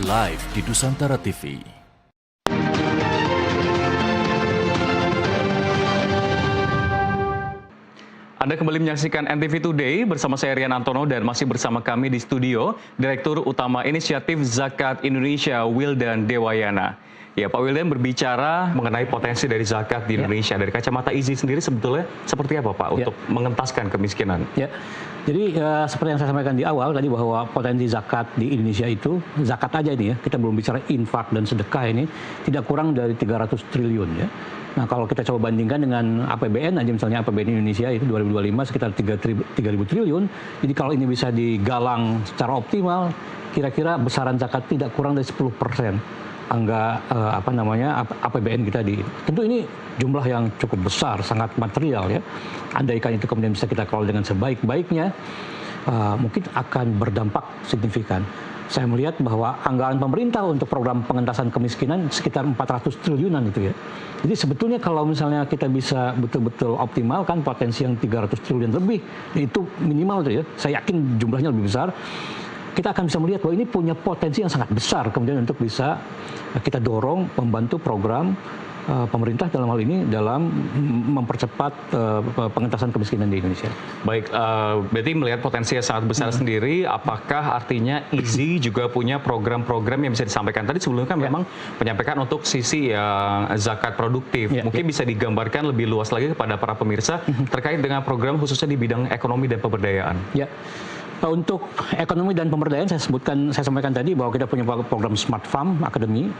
live di Nusantara TV. Anda kembali menyaksikan NTV Today bersama saya Rian Antono dan masih bersama kami di studio Direktur Utama Inisiatif Zakat Indonesia Wildan Dewayana. Ya, Pak Wildan berbicara mengenai potensi dari zakat di Indonesia. Dari kacamata IZI sendiri sebetulnya seperti apa Pak untuk mengentaskan kemiskinan? Ya, jadi seperti yang saya sampaikan di awal tadi bahwa potensi zakat di Indonesia itu, zakat aja ini ya, kita belum bicara infak dan sedekah ini, tidak kurang dari 300 triliun ya. Nah, kalau kita coba bandingkan dengan APBN aja, misalnya APBN Indonesia itu 2025 sekitar 3.000 triliun. Jadi kalau ini bisa digalang secara optimal, kira-kira besaran zakat tidak kurang dari 10% angka APBN kita di. Tentu ini jumlah yang cukup besar, sangat material ya. Andaikan itu kemudian bisa kita kelola dengan sebaik-baiknya, mungkin akan berdampak signifikan. Saya melihat bahwa anggaran pemerintah untuk program pengentasan kemiskinan sekitar 400 triliunan itu ya. Jadi sebetulnya kalau misalnya kita bisa betul-betul optimalkan potensi yang 300 triliun lebih, itu minimal itu ya. Saya yakin jumlahnya lebih besar. Kita akan bisa melihat bahwa ini punya potensi yang sangat besar kemudian untuk bisa kita dorong membantu program pemerintah dalam hal ini dalam mempercepat pengentasan kemiskinan di Indonesia. Baik, berarti melihat potensi yang sangat besar sendiri, apakah artinya IZI juga punya program-program yang bisa disampaikan? Tadi sebelumnya kan memang menyampaikan untuk sisi yang zakat produktif. Mungkin bisa digambarkan lebih luas lagi kepada para pemirsa terkait dengan program khususnya di bidang ekonomi dan pemberdayaan. Ya. Untuk ekonomi dan pemberdayaan saya sampaikan tadi bahwa kita punya program Smart Farm Academy.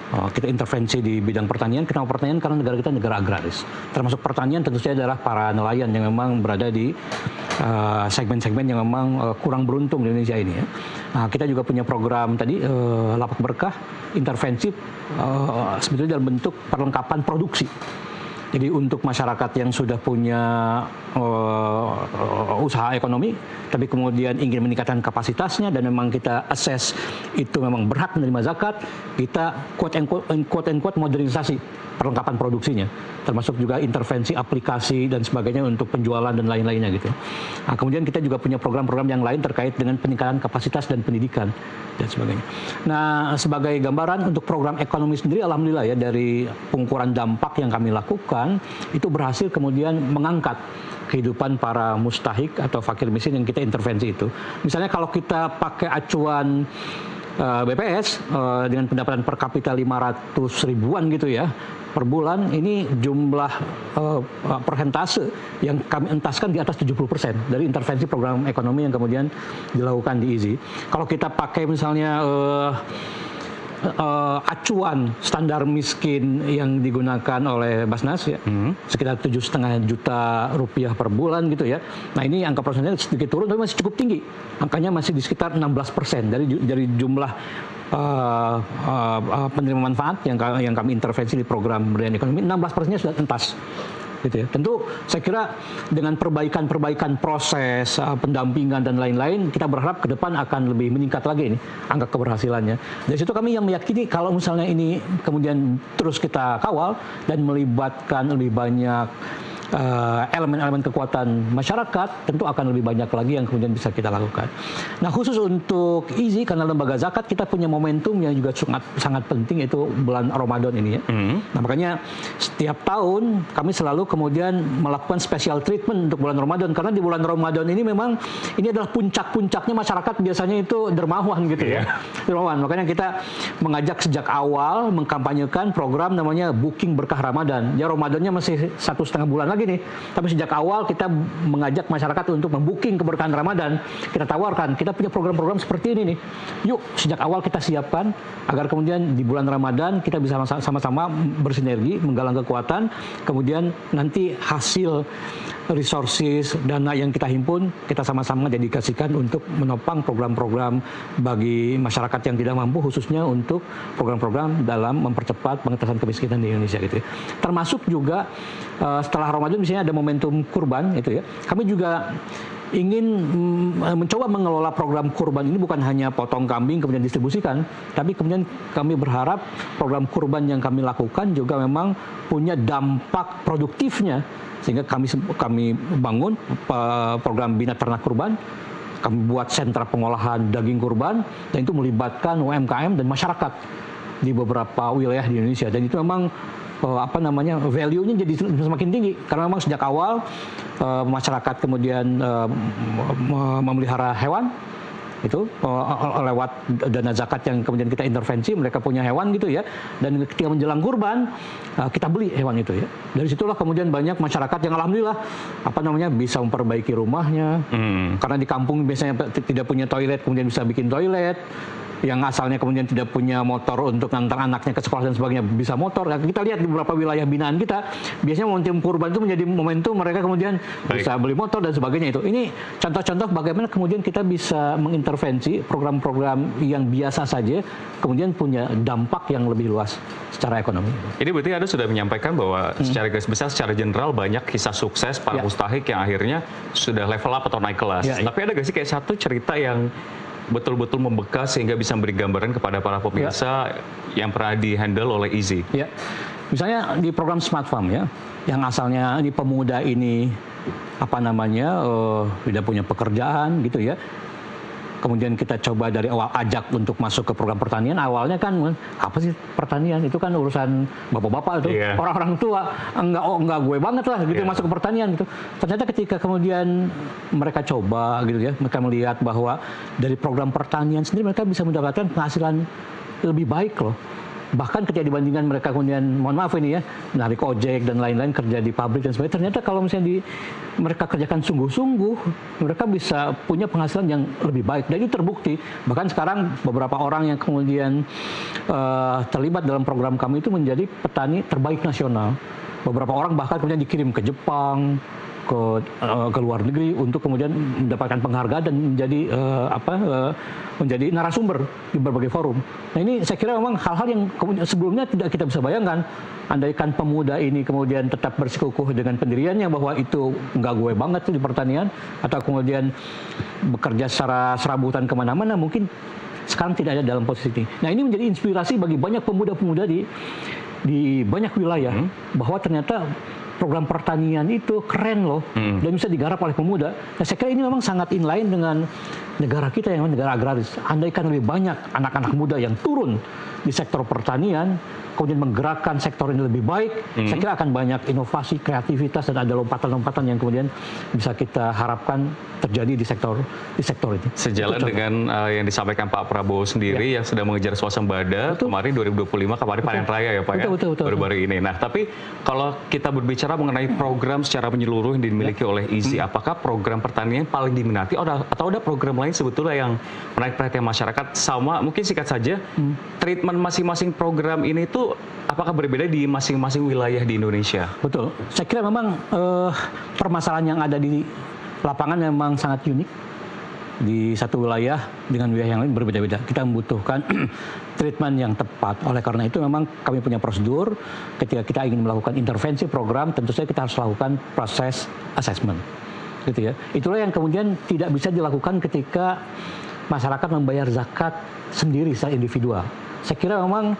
Kita intervensi di bidang pertanian. Kenapa pertanian? Karena negara kita negara agraris. Termasuk pertanian tentu saja adalah para nelayan yang memang berada di segmen-segmen yang memang kurang beruntung di Indonesia ini ya. Nah, kita juga punya program tadi Lapak Berkah, intervensi sebetulnya dalam bentuk perlengkapan produksi. Jadi untuk masyarakat yang sudah punya usaha ekonomi, tapi kemudian ingin meningkatkan kapasitasnya dan memang kita assess itu memang berhak menerima zakat, kita quote and quote modernisasi perlengkapan produksinya, termasuk juga intervensi aplikasi dan sebagainya untuk penjualan dan lain-lainnya gitu. Nah, kemudian kita juga punya program-program yang lain terkait dengan peningkatan kapasitas dan pendidikan dan sebagainya. Nah, sebagai gambaran untuk program ekonomi sendiri, alhamdulillah ya dari pengukuran dampak yang kami lakukan itu berhasil kemudian mengangkat kehidupan para mustahik atau fakir miskin yang kita intervensi itu. Misalnya kalau kita pakai acuan BPS dengan pendapatan per kapita 500 ribuan gitu ya per bulan, ini jumlah persentase yang kami entaskan di atas 70% dari intervensi program ekonomi yang kemudian dilakukan di IZI. Kalau kita pakai misalnya acuan standar miskin yang digunakan oleh Basnas ya, sekitar 7,5 juta rupiah per bulan gitu ya. Nah, ini angka persennya sedikit turun tapi masih cukup tinggi. Angkanya masih di sekitar 16% dari jumlah penerima manfaat yang kami intervensi di program pemberdayaan ekonomi. 16%-nya sudah entas. Gitu ya. Tentu saya kira dengan perbaikan proses, pendampingan dan lain-lain, kita berharap ke depan akan lebih meningkat lagi ini angka keberhasilannya. Dari situ kami yang meyakini kalau misalnya ini kemudian terus kita kawal dan melibatkan lebih banyak elemen-elemen kekuatan masyarakat, tentu akan lebih banyak lagi yang kemudian bisa kita lakukan. Nah, khusus untuk IZI, karena lembaga zakat kita punya momentum yang juga sangat penting, yaitu bulan Ramadan ini ya. Nah, makanya setiap tahun kami selalu kemudian melakukan special treatment untuk bulan Ramadan, karena di bulan Ramadan ini memang ini adalah puncak-puncaknya masyarakat biasanya itu dermawan gitu ya. Dermawan. Makanya kita mengajak sejak awal mengkampanyekan program namanya Booking Berkah Ramadan. Ya, Ramadannya masih 1,5 bulan lagi nih. Tapi sejak awal kita mengajak masyarakat untuk membooking keberkahan Ramadan. Kita tawarkan, kita punya program-program seperti ini nih. Yuk, sejak awal kita siapkan agar kemudian di bulan Ramadan kita bisa sama-sama bersinergi, menggalang kekuatan, kemudian nanti hasil resources, dana yang kita himpun, kita sama-sama dedikasikan untuk menopang program-program bagi masyarakat yang tidak mampu, khususnya untuk program-program dalam mempercepat pengentasan kemiskinan di Indonesia gitu ya. Termasuk juga setelah Ramadan misalnya ada momentum kurban itu ya. Kami juga ingin mencoba mengelola program kurban ini bukan hanya potong kambing kemudian distribusikan, tapi kemudian kami berharap program kurban yang kami lakukan juga memang punya dampak produktifnya, sehingga kami bangun program Bina Ternak Kurban Kami buat sentra pengolahan daging kurban, dan itu melibatkan UMKM dan masyarakat di beberapa wilayah di Indonesia. Dan itu memang value-nya jadi semakin tinggi karena memang sejak awal masyarakat kemudian memelihara hewan itu lewat dana zakat yang kemudian kita intervensi, mereka punya hewan gitu ya, dan ketika menjelang kurban kita beli hewan itu ya. Dari situlah kemudian banyak masyarakat yang alhamdulillah bisa memperbaiki rumahnya, karena di kampung biasanya tidak punya toilet kemudian bisa bikin toilet, yang asalnya kemudian tidak punya motor untuk ngantar anaknya ke sekolah dan sebagainya bisa motor. Nah, kita lihat di beberapa wilayah binaan kita, biasanya momentum kurban itu menjadi momentum mereka kemudian bisa beli motor dan sebagainya itu. Ini contoh-contoh bagaimana kemudian kita bisa mengintervensi program-program yang biasa saja, kemudian punya dampak yang lebih luas secara ekonomi. Ini berarti Anda sudah menyampaikan bahwa secara garis besar, secara general banyak kisah sukses para mustahik yang akhirnya sudah level up atau naik kelas. Tapi ada nggak sih kayak satu cerita yang betul-betul membekas sehingga bisa memberi gambaran kepada para pemirsa yang pernah di-handle oleh Easy? Ya, misalnya di program Smart Farm ya, yang asalnya di pemuda ini tidak punya pekerjaan gitu ya. Kemudian kita coba dari awal ajak untuk masuk ke program pertanian. Awalnya kan apa sih pertanian? Itu kan urusan bapak-bapak tuh, orang-orang tua. Enggak gue banget lah gitu masuk ke pertanian gitu. Ternyata ketika kemudian mereka coba gitu ya, mereka melihat bahwa dari program pertanian sendiri mereka bisa mendapatkan penghasilan lebih baik loh. Bahkan ketika dibandingkan mereka kemudian, mohon maaf ini ya, narik ojek dan lain-lain, kerja di pabrik dan sebagainya, ternyata kalau misalnya mereka kerjakan sungguh-sungguh, mereka bisa punya penghasilan yang lebih baik. Dan itu terbukti. Bahkan sekarang beberapa orang yang kemudian terlibat dalam program kami itu menjadi petani terbaik nasional. Beberapa orang bahkan kemudian dikirim ke Jepang, ke luar negeri untuk kemudian mendapatkan penghargaan dan menjadi narasumber di berbagai forum. Nah ini saya kira memang hal-hal yang sebelumnya tidak kita bisa bayangkan. Andaikan pemuda ini kemudian tetap bersikukuh dengan pendiriannya bahwa itu nggak gue banget tuh di pertanian, atau kemudian bekerja secara serabutan kemana-mana, mungkin sekarang tidak ada dalam posisi ini. Nah ini menjadi inspirasi bagi banyak pemuda-pemuda di banyak wilayah bahwa ternyata program pertanian itu keren loh, dan bisa digarap oleh pemuda. Nah, saya kira ini memang sangat inline dengan negara kita yang negara agraris. Andaikan lebih banyak anak-anak muda yang turun di sektor pertanian, kemudian menggerakkan sektor ini lebih baik, saya kira akan banyak inovasi, kreativitas, dan ada lompatan-lompatan yang kemudian bisa kita harapkan terjadi di sektor ini. Sejalan dengan yang disampaikan Pak Prabowo sendiri yang sedang mengejar swasembada kemarin 2025, kemarin panen raya ya Pak betul. baru-baru ini. Nah tapi kalau kita berbicara mengenai program secara menyeluruh yang dimiliki oleh Easy, apakah program pertanian paling diminati atau ada program lain sebetulnya yang menarik perhatian masyarakat? Sama mungkin singkat saja, treatment masing-masing program ini itu apakah berbeda di masing-masing wilayah di Indonesia? Betul. Saya kira memang permasalahan yang ada di lapangan memang sangat unik. Di satu wilayah dengan wilayah yang lain berbeda-beda. Kita membutuhkan treatment yang tepat. Oleh karena itu memang kami punya prosedur. Ketika kita ingin melakukan intervensi program, tentu saja kita harus lakukan proses assessment. Gitu ya. Itulah yang kemudian tidak bisa dilakukan ketika masyarakat membayar zakat sendiri secara individual. Saya kira memang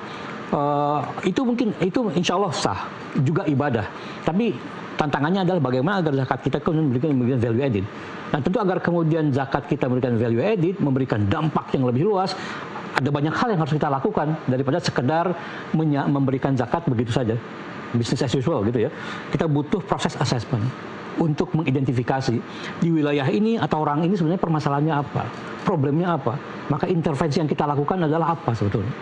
itu insya Allah sah, juga ibadah. Tapi tantangannya adalah bagaimana agar zakat kita kemudian memberikan value added. Nah tentu agar kemudian zakat kita memberikan value added, memberikan dampak yang lebih luas, ada banyak hal yang harus kita lakukan daripada sekedar memberikan zakat begitu saja, business as usual gitu ya. Kita butuh proses assessment untuk mengidentifikasi di wilayah ini atau orang ini sebenarnya permasalahannya apa, problemnya apa, maka intervensi yang kita lakukan adalah apa sebetulnya.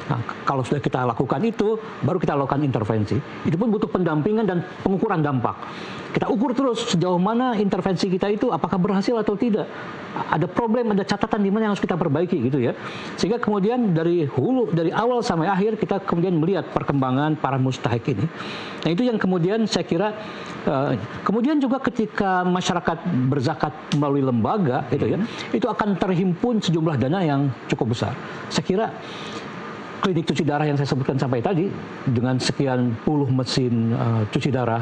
Nah, kalau sudah kita lakukan itu, baru kita lakukan intervensi. Itu pun butuh pendampingan dan pengukuran dampak. Kita ukur terus sejauh mana intervensi kita itu apakah berhasil atau tidak. Ada problem, ada catatan di mana yang harus kita perbaiki gitu ya. Sehingga kemudian dari awal sampai akhir kita kemudian melihat perkembangan para mustahik ini. Nah itu yang kemudian saya kira kemudian juga ketika masyarakat berzakat melalui lembaga gitu ya, itu akan terhimpun sejumlah dana yang cukup besar. Saya kira klinik cuci darah yang saya sebutkan sampai tadi dengan sekian puluh mesin cuci darah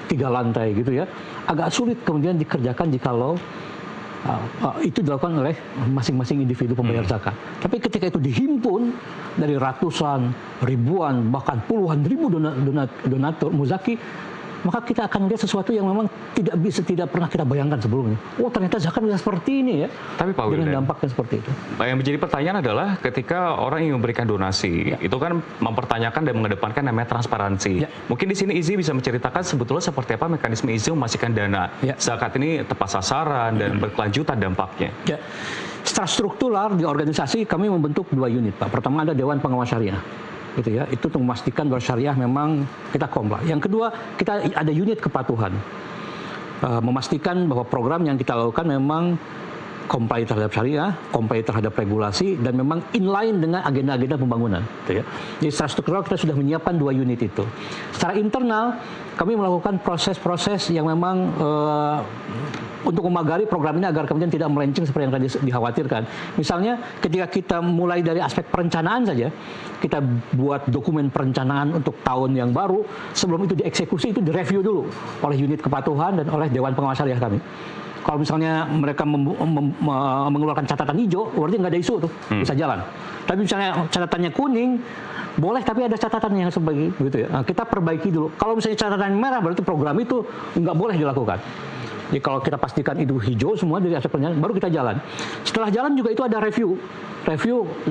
3 lantai gitu ya, agak sulit kemudian dikerjakan jikalau itu dilakukan oleh masing-masing individu pembayar zakat. Tapi ketika itu dihimpun dari ratusan, ribuan, bahkan puluhan ribu donatur muzaki, maka kita akan lihat sesuatu yang memang tidak pernah kita bayangkan sebelumnya. Oh, ternyata zakat bisa seperti ini ya. Tapi Pak Wildan, dengan dampaknya seperti itu. Yang menjadi pertanyaan adalah ketika orang ingin memberikan donasi, itu kan mempertanyakan dan mengedepankan namanya transparansi. Mungkin di sini Izzy bisa menceritakan sebetulnya seperti apa mekanisme Izzy memastikan dana zakat ini tepat sasaran dan berkelanjutan dampaknya. Ya. Secara struktural di organisasi kami membentuk 2 unit, Pak. Pertama ada Dewan Pengawas Syariah. Gitu ya, itu untuk memastikan bahwa syariah memang kita comply. Yang kedua, kita ada unit kepatuhan, memastikan bahwa program yang kita lakukan memang comply terhadap syariah, comply terhadap regulasi, dan memang inline dengan agenda-agenda pembangunan. Gitu ya. Jadi secara struktural kita sudah menyiapkan 2 unit itu. Secara internal, kami melakukan proses-proses yang memang untuk memagari program ini agar kemudian tidak melenceng seperti yang tadi dikhawatirkan. Misalnya ketika kita mulai dari aspek perencanaan saja, kita buat dokumen perencanaan untuk tahun yang baru, sebelum itu dieksekusi itu direview dulu oleh unit kepatuhan dan oleh Dewan Pengawas Syariah kami. Kalau misalnya mereka mengeluarkan catatan hijau, berarti nggak ada isu tuh, bisa jalan. Tapi misalnya catatannya kuning, boleh tapi ada catatannya yang sebagai gitu ya. Nah, kita perbaiki dulu. Kalau misalnya catatan merah, berarti program itu nggak boleh dilakukan. Jadi kalau kita pastikan itu hijau semua dari aspek perencanaan, baru kita jalan. Setelah jalan juga itu ada review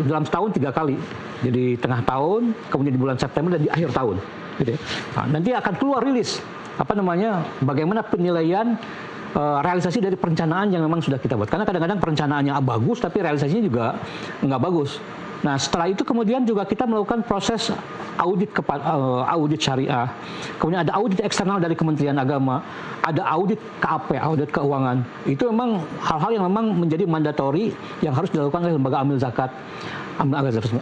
dalam setahun 3 kali. Jadi tengah tahun, kemudian di bulan September dan di akhir tahun. Gitu ya. Nah, nanti akan keluar rilis bagaimana penilaian realisasi dari perencanaan yang memang sudah kita buat. Karena kadang-kadang perencanaannya bagus, tapi realisasinya juga nggak bagus. Nah, setelah itu kemudian juga kita melakukan proses audit syariah. Kemudian ada audit eksternal dari Kementerian Agama, ada audit KAP, audit keuangan. Itu memang hal-hal yang memang menjadi mandatori yang harus dilakukan oleh lembaga amil zakat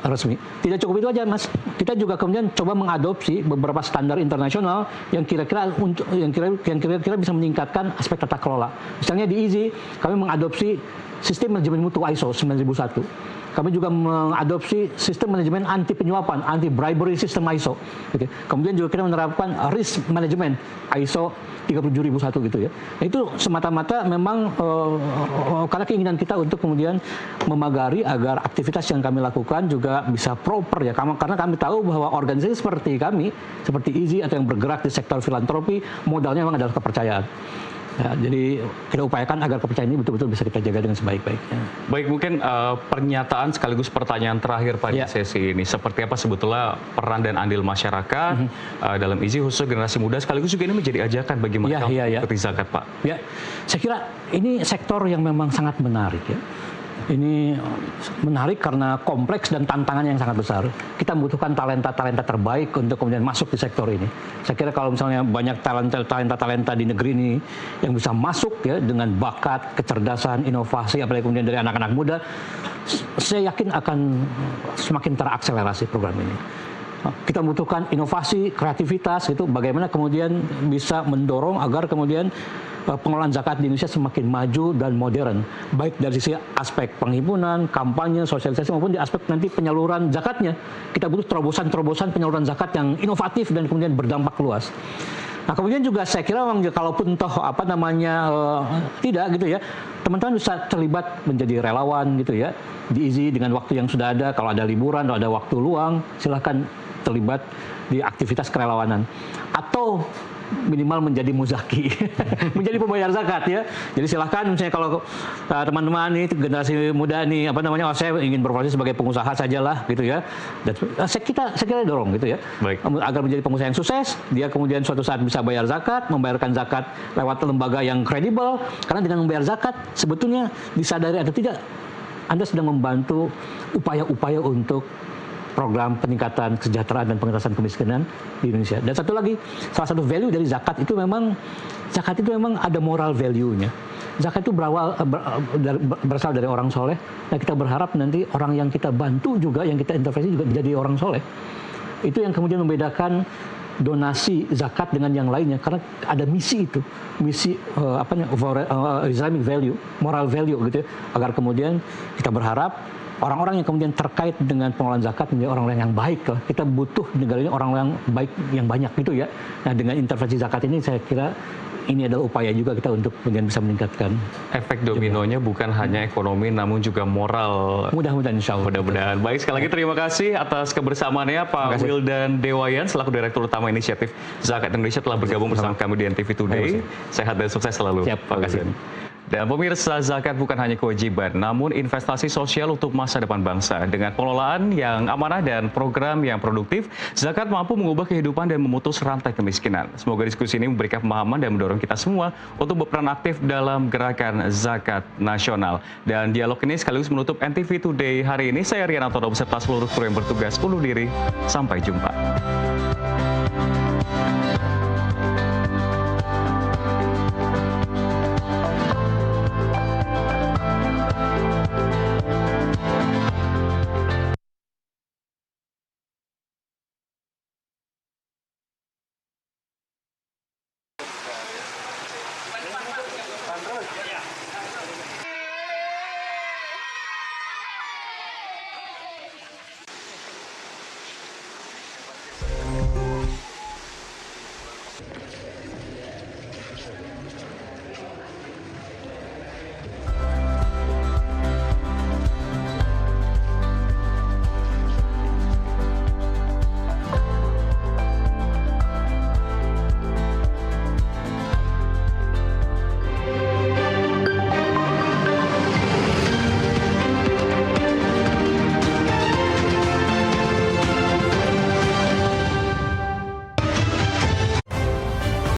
resmi. Tidak cukup itu aja, Mas. Kita juga kemudian coba mengadopsi beberapa standar internasional yang kira-kira bisa meningkatkan aspek tata kelola. Misalnya di Izzy, kami mengadopsi sistem manajemen mutu ISO 9001. Kami juga mengadopsi sistem manajemen anti penyuapan, anti bribery system ISO. Gitu. Kemudian juga kita menerapkan risk management ISO 37001 gitu ya. Nah, itu semata-mata memang karena keinginan kita untuk kemudian memagari agar aktivitas yang kami lakukan juga bisa proper ya. Karena kami tahu bahwa organisasi seperti kami, seperti Izzy atau yang bergerak di sektor filantropi, modalnya memang adalah kepercayaan. Ya, jadi kita upayakan agar kepercayaan ini betul-betul bisa kita jaga dengan sebaik-baiknya. Baik, mungkin pernyataan sekaligus pertanyaan terakhir pada sesi ini. Seperti apa sebetulnya peran dan andil masyarakat dalam Izzy khusus generasi muda, sekaligus juga ini menjadi ajakan bagi mereka untuk zakat, Pak? Ya, saya kira ini sektor yang memang sangat menarik ya. Ini menarik karena kompleks dan tantangan yang sangat besar. Kita membutuhkan talenta-talenta terbaik untuk kemudian masuk di sektor ini. Saya kira kalau misalnya banyak talenta-talenta di negeri ini yang bisa masuk ya dengan bakat, kecerdasan, inovasi, apalagi kemudian dari anak-anak muda, saya yakin akan semakin terakselerasi program ini. Kita membutuhkan inovasi, kreativitas, itu bagaimana kemudian bisa mendorong agar kemudian pengelolaan zakat di Indonesia semakin maju dan modern, baik dari sisi aspek penghimpunan, kampanye, sosialisasi maupun di aspek nanti penyaluran zakatnya. Kita butuh terobosan-terobosan penyaluran zakat yang inovatif dan kemudian berdampak luas. Nah, kemudian juga saya kira kalaupun toh tidak gitu ya, teman-teman bisa terlibat menjadi relawan gitu ya di Izzy dengan waktu yang sudah ada. Kalau ada liburan, kalau ada waktu luang, silahkan terlibat di aktivitas kerelawanan atau minimal menjadi muzaki, menjadi pembayar zakat ya. Jadi silahkan misalnya kalau teman-teman nih generasi muda nih saya ingin berprofesi sebagai pengusaha sajalah gitu ya. Dan saya kira dorong gitu ya. Baik. Agar menjadi pengusaha yang sukses, dia kemudian suatu saat bisa bayar zakat, membayarkan zakat lewat lembaga yang kredibel. Karena dengan membayar zakat sebetulnya disadari atau tidak, Anda sedang membantu upaya-upaya untuk program peningkatan kesejahteraan dan pengentasan kemiskinan di Indonesia. Dan satu lagi, salah satu value dari zakat itu memang ada moral value-nya. Zakat itu berasal dari orang soleh, dan kita berharap nanti orang yang kita bantu juga, yang kita intervensi juga menjadi orang soleh. Itu yang kemudian membedakan donasi zakat dengan yang lainnya, karena ada misi itu, misi Islamic value, moral value gitu ya, agar kemudian kita berharap orang-orang yang kemudian terkait dengan pengelolaan zakat menjadi orang-orang yang baik lah. Kita butuh negara ini orang yang baik yang banyak gitu ya. Nah, dengan intervensi zakat ini saya kira ini adalah upaya juga kita untuk kemudian bisa meningkatkan. Efek dominonya bukan hanya ekonomi, namun juga moral. Mudah-mudahan insya Allah. Mudah-mudahan. Baik, sekali lagi terima kasih atas kebersamaannya Pak Wildan Dewayan selaku Direktur Utama Inisiatif Zakat Indonesia telah bergabung bersama kami di NTV Today. Sehat dan sukses selalu. Siap, Pak Wildan. Dan pemirsa, zakat bukan hanya kewajiban, namun investasi sosial untuk masa depan bangsa. Dengan pengelolaan yang amanah dan program yang produktif, zakat mampu mengubah kehidupan dan memutus rantai kemiskinan. Semoga diskusi ini memberikan pemahaman dan mendorong kita semua untuk berperan aktif dalam gerakan zakat nasional. Dan dialog ini sekaligus menutup NTV Today hari ini. Saya Rian Antono beserta seluruh kru yang bertugas undur diri. Sampai jumpa.